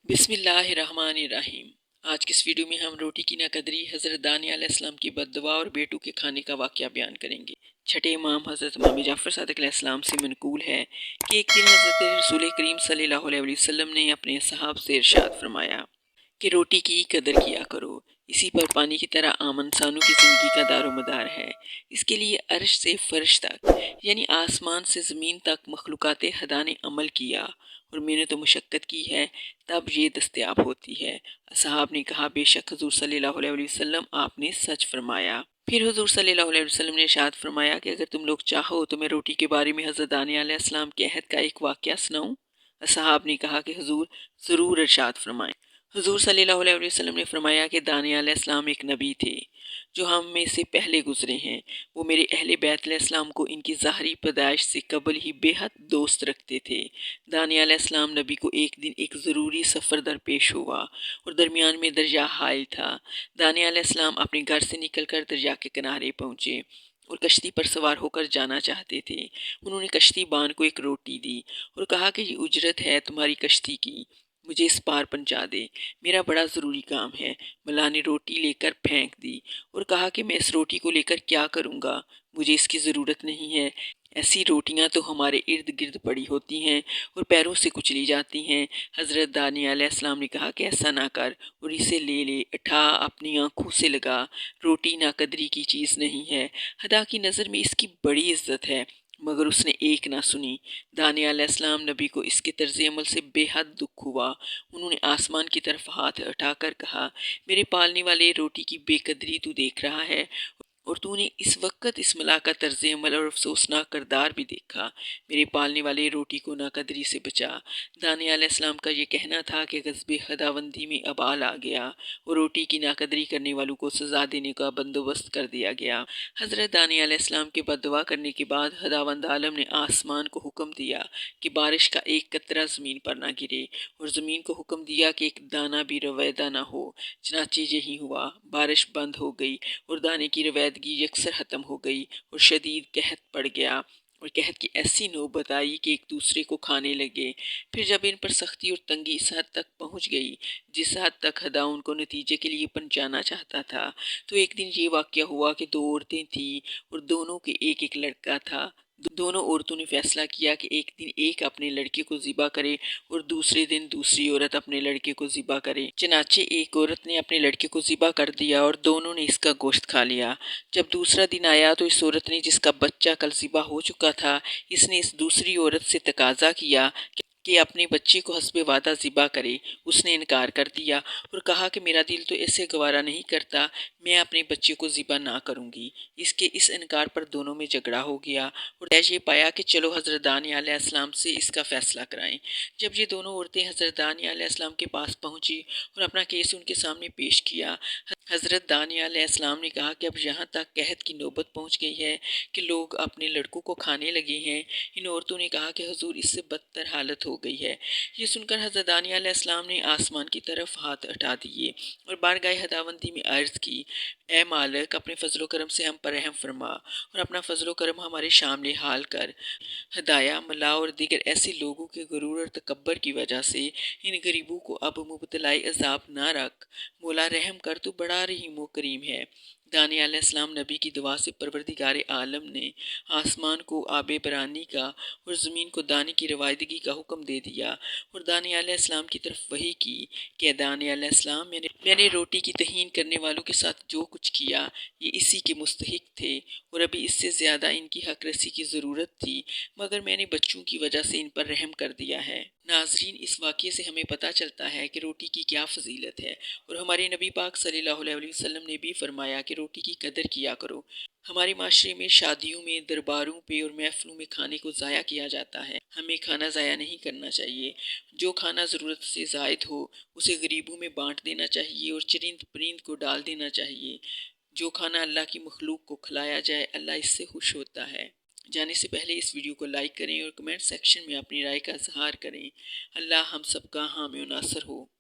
بسم اللہ الرحمن الرحیم۔ آج کی اس ویڈیو میں ہم روٹی کی ناقدری حضرت دانیہ علیہ السلام کی بد دعا اور بیٹوں کے کھانے کا واقعہ بیان کریں گے۔ چھٹے امام حضرت امام جعفر صادق علیہ السلام سے منقول ہے کہ ایک دن حضرت رسول کریم صلی اللہ علیہ وسلم نے اپنے صحاب سے ارشاد فرمایا کہ روٹی کی قدر کیا کرو، اسی پر پانی کی طرح عام انسانوں کی زندگی کا دار و مدار ہے۔ اس کے لیے عرش سے فرش تک یعنی آسمان سے زمین تک مخلوقات خدا نے عمل کیا اور محنت و مشقت کی ہے، تب یہ دستیاب ہوتی ہے۔ اصحاب نے کہا بے شک حضور صلی اللہ علیہ وسلم آپ نے سچ فرمایا۔ پھر حضور صلی اللہ علیہ وسلم نے ارشاد فرمایا کہ اگر تم لوگ چاہو تو میں روٹی کے بارے میں حضرت دانیہ علیہ السلام کے عہد کا ایک واقعہ سناؤں؟ اصحاب نے کہا کہ حضور ضرور ارشاد فرمائیں۔ حضور صلی اللہ علیہ وسلم نے فرمایا کہ دانیہ علیہ السلام ایک نبی تھے جو ہم میں سے پہلے گزرے ہیں۔ وہ میرے اہل بیت علیہ السلام کو ان کی ظاہری پیدائش سے قبل ہی بے حد دوست رکھتے تھے۔ دانیہ علیہ السلام نبی کو ایک دن ایک ضروری سفر درپیش ہوا اور درمیان میں دریا حائل تھا۔ دانیہ علیہ السلام اپنے گھر سے نکل کر دریا کے کنارے پہنچے اور کشتی پر سوار ہو کر جانا چاہتے تھے۔ انہوں نے کشتی بان کو ایک روٹی دی اور کہا کہ یہ اجرت ہے تمہاری کشتی کی، مجھے اس پار پہنچا دے، میرا بڑا ضروری کام ہے۔ ملا نے روٹی لے کر پھینک دی اور کہا کہ میں اس روٹی کو لے کر کیا کروں گا، مجھے اس کی ضرورت نہیں ہے، ایسی روٹیاں تو ہمارے ارد گرد پڑی ہوتی ہیں اور پیروں سے کچلی جاتی ہیں۔ حضرت دانیہ علیہ السلام نے کہا کہ ایسا نہ کر اور اسے لے لے، اٹھا اپنی آنکھوں سے لگا، روٹی ناقدری کی چیز نہیں ہے، خدا کی نظر میں اس کی بڑی عزت ہے، مگر اس نے ایک نہ سنی۔ دانیہ علیہ السلام نبی کو اس کے طرز عمل سے بے حد دکھ ہوا۔ انہوں نے آسمان کی طرف ہاتھ اٹھا کر کہا، میرے پالنے والے، روٹی کی بے قدری تو دیکھ رہا ہے اور تو نے اس وقت اس ملا کا طرز عمل اور افسوسناک کردار بھی دیکھا، میرے پالنے والے، روٹی کو ناقدری سے بچا۔ دانیہ علیہ السلام کا یہ کہنا تھا کہ غضب خداوندی میں ابال آ گیا اور روٹی کی ناقدری کرنے والوں کو سزا دینے کا بندوبست کر دیا گیا۔ حضرت دانیہ علیہ السلام کے بد دعا کرنے کے بعد خداوند عالم نے آسمان کو حکم دیا کہ بارش کا ایک قطرہ زمین پر نہ گرے اور زمین کو حکم دیا کہ ایک دانہ بھی رویدہ نہ ہو۔ چنانچہ یہی ہوا، بارش بند ہو گئی اور دانے کی رویدگی یکسر ختم ہو گئی اور شدید قحط پڑ گیا اور قحط کی ایسی نوبت آئی کہ ایک دوسرے کو کھانے لگے۔ پھر جب ان پر سختی اور تنگی اس حد تک پہنچ گئی جس حد تک خدا ان کو نتیجے کے لیے پہنچانا چاہتا تھا، تو ایک دن یہ واقعہ ہوا کہ دو عورتیں تھیں اور دونوں کے ایک ایک لڑکا تھا۔ دونوں عورتوں نے فیصلہ کیا کہ ایک دن ایک اپنے لڑکے کو ذبح کرے اور دوسرے دن دوسری عورت اپنے لڑکے کو ذبح کرے۔ چنانچہ ایک عورت نے اپنے لڑکے کو ذبح کر دیا اور دونوں نے اس کا گوشت کھا لیا۔ جب دوسرا دن آیا تو اس عورت نے جس کا بچہ کل ذبح ہو چکا تھا، اس نے اس دوسری عورت سے تقاضا کیا کہ اپنے بچے کو حسب وعدہ ذبح کرے۔ اس نے انکار کر دیا اور کہا کہ میرا دل تو ایسے گوارا نہیں کرتا، میں اپنے بچے کو ذبح نہ کروں گی۔ اس کے اس انکار پر دونوں میں جھگڑا ہو گیا اور طے یہ پایا کہ چلو حضرت دانیہ علیہ السلام سے اس کا فیصلہ کرائیں۔ جب یہ دونوں عورتیں حضرت دانیہ علیہ السلام کے پاس پہنچی اور اپنا کیس ان کے سامنے پیش کیا، حضرت دانیہ علیہ السلام نے کہا کہ اب یہاں تک قحط کی نوبت پہنچ گئی ہے کہ لوگ اپنے لڑکوں کو کھانے لگے ہیں۔ ان عورتوں نے کہا کہ حضور اس سے بدتر حالت ہو گئی ہے۔ یہ سن کر حضرت دانیہ علیہ السلام نے آسمان کی طرف ہاتھ اٹھا دیے اور بارگاہ خداوندی میں عرض کی، اے مالک، اپنے فضل و کرم سے ہم پر رحم فرما اور اپنا فضل و کرم ہمارے شامل حال کر۔ ہدایہ، ملا اور دیگر ایسے لوگوں کے غرور اور تکبر کی وجہ سے ان غریبوں کو اب مبتلا عذاب نہ رکھ، مولا رحم کر، تو بڑا رحیم و کریم ہے۔ دانیہ علیہ السلام نبی کی دعا سے پروردگار عالم نے آسمان کو آب برانی کا اور زمین کو دانے کی رویدگی کا حکم دے دیا اور دانیہ علیہ السلام کی طرف وحی کی کہ دانیہ علیہ السلام، میں نے روٹی کی تہین کرنے والوں کے ساتھ جو کچھ کیا یہ اسی کے مستحق تھے اور ابھی اس سے زیادہ ان کی حق رسی کی ضرورت تھی، مگر میں نے بچوں کی وجہ سے ان پر رحم کر دیا ہے۔ ناظرین، اس واقعے سے ہمیں پتہ چلتا ہے کہ روٹی کی کیا فضیلت ہے اور ہمارے نبی پاک صلی اللہ علیہ وسلم نے بھی فرمایا کہ روٹی کی قدر کیا کرو۔ ہمارے معاشرے میں شادیوں میں، درباروں پہ اور محفلوں میں کھانے کو ضائع کیا جاتا ہے۔ ہمیں کھانا ضائع نہیں کرنا چاہیے۔ جو کھانا ضرورت سے زائد ہو اسے غریبوں میں بانٹ دینا چاہیے اور چرند پرند کو ڈال دینا چاہیے۔ جو کھانا اللہ کی مخلوق کو کھلایا جائے، اللہ اس سے خوش ہوتا ہے۔ جانے سے پہلے اس ویڈیو کو لائک کریں اور کمنٹ سیکشن میں اپنی رائے کا اظہار کریں۔ اللہ ہم سب کا حامی و ناصر ہو۔